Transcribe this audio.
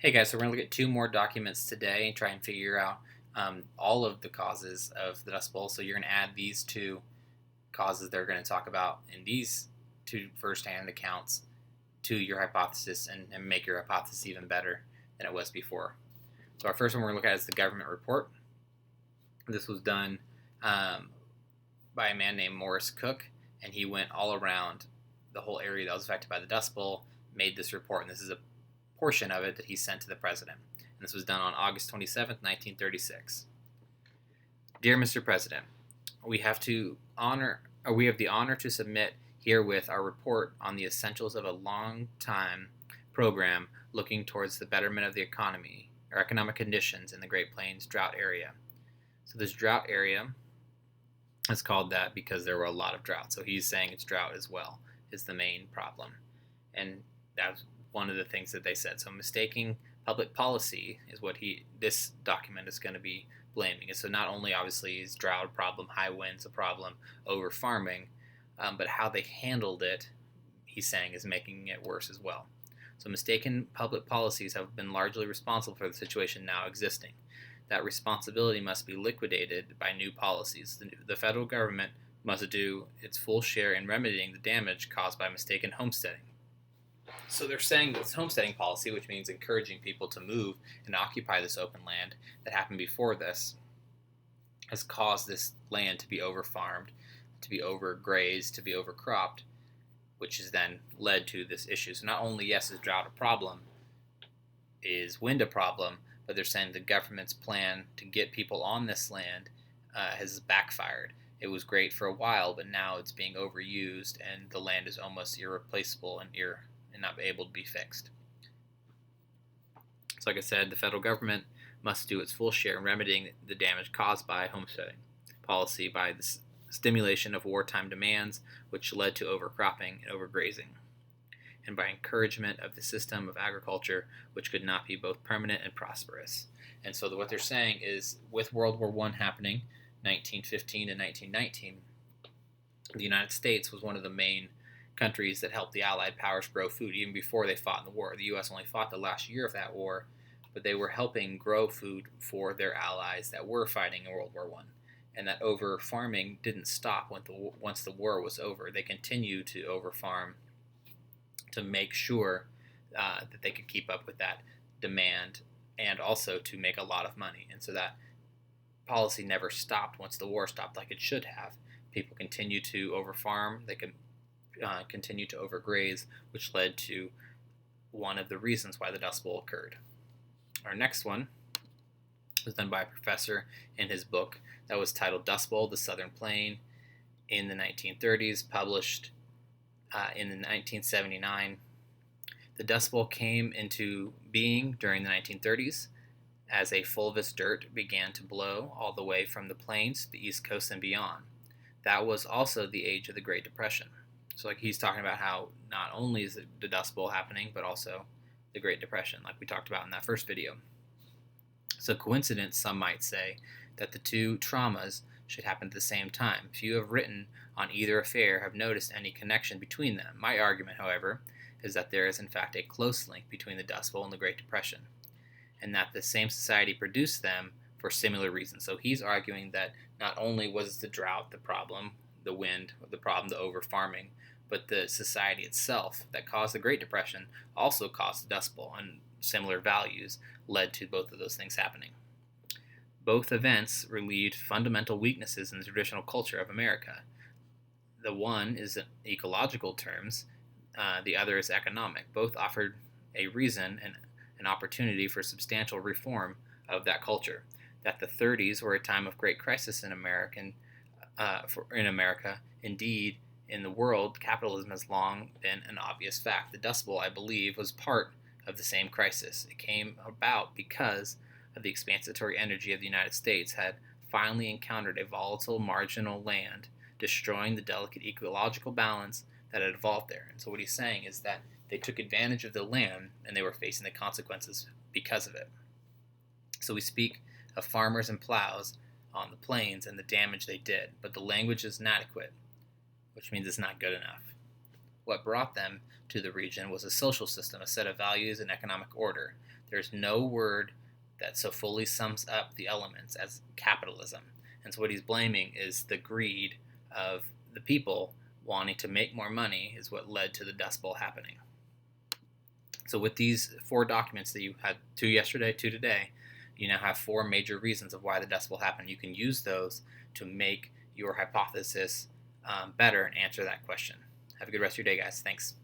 Hey guys, so we're going to look at two more documents today and try and figure out all of the causes of the Dust Bowl. So you're going to add these two causes they're going to talk about in these two first-hand accounts to your hypothesis and make your hypothesis even better than it was before. So our first one we're going to look at is the government report. This was done by a man named Morris Cook, and he went all around the whole area that was affected by the Dust Bowl, made this report, and this is a portion of it that he sent to the president. And this was done on August 27th, 1936. Dear Mr. President, we have the honor to submit herewith our report on the essentials of a long-time program looking towards the betterment of the economy or economic conditions in the Great Plains drought area. So this drought area is called that because there were a lot of drought. So he's saying it's drought as well is the main problem. And that's one of the things that they said. So mistaking public policy is what this document is going to be blaming. And so not only obviously is drought a problem, high winds a problem, over farming, but how they handled it, he's saying, is making it worse as well. So mistaken public policies have been largely responsible for the situation now existing. That responsibility must be liquidated by new policies. The federal government must do its full share in remedying the damage caused by mistaken homesteading. So they're saying this homesteading policy, which means encouraging people to move and occupy this open land that happened before this, has caused this land to be overfarmed, to be overgrazed, to be overcropped, which has then led to this issue. So not only, yes, is drought a problem, is wind a problem, but they're saying the government's plan to get people on this land has backfired. It was great for a while, but now it's being overused, and the land is almost irreplaceable and not able to be fixed. So like I said, the federal government must do its full share in remedying the damage caused by homesteading policy by the stimulation of wartime demands, which led to overcropping and overgrazing, and by encouragement of the system of agriculture, which could not be both permanent and prosperous. And so what they're saying is, with World War I happening, 1915 and 1919, the United States was one of the main countries that helped the Allied powers grow food even before they fought in the war. The U.S. only fought the last year of that war, but they were helping grow food for their allies that were fighting in World War I. And that over farming didn't stop once the war was over. They continued to over farm to make sure that they could keep up with that demand and also to make a lot of money. And so that policy never stopped once the war stopped, like it should have. People continue to over farm. They can continue to overgraze, which led to one of the reasons why the Dust Bowl occurred. Our next one was done by a professor in his book that was titled Dust Bowl, the Southern Plain in the 1930s, published in 1979. The Dust Bowl came into being during the 1930s as a fulvous dirt began to blow all the way from the plains to the East Coast and beyond. That was also the age of the Great Depression. So like he's talking about how not only is the Dust Bowl happening, but also the Great Depression, like we talked about in that first video. So coincidence, some might say, that the two traumas should happen at the same time. Few have written on either affair have noticed any connection between them. My argument, however, is that there is in fact a close link between the Dust Bowl and the Great Depression, and that the same society produced them for similar reasons. So he's arguing that not only was the drought the problem, the wind the problem, the over-farming, but the society itself that caused the Great Depression also caused the Dust Bowl, and similar values led to both of those things happening. Both events relieved fundamental weaknesses in the traditional culture of America. The one is in ecological terms, the other is economic. Both offered a reason and an opportunity for substantial reform of that culture. That the 30s were a time of great crisis in America, indeed, in the world, capitalism has long been an obvious fact. The Dust Bowl, I believe, was part of the same crisis. It came about because of the expansionary energy of the United States had finally encountered a volatile marginal land, destroying the delicate ecological balance that had evolved there. And so what he's saying is that they took advantage of the land and they were facing the consequences because of it. So we speak of farmers and plows on the plains and the damage they did, but the language is inadequate, which means it's not good enough. What brought them to the region was a social system, a set of values and economic order. There's no word that so fully sums up the elements as capitalism. And so what he's blaming is the greed of the people wanting to make more money is what led to the Dust Bowl happening. So with these 4 documents that you had 2 yesterday, 2 today, you now have 4 major reasons of why the Dust Bowl happened. You can use those to make your hypothesis better and answer that question. Have a good rest of your day, guys. Thanks.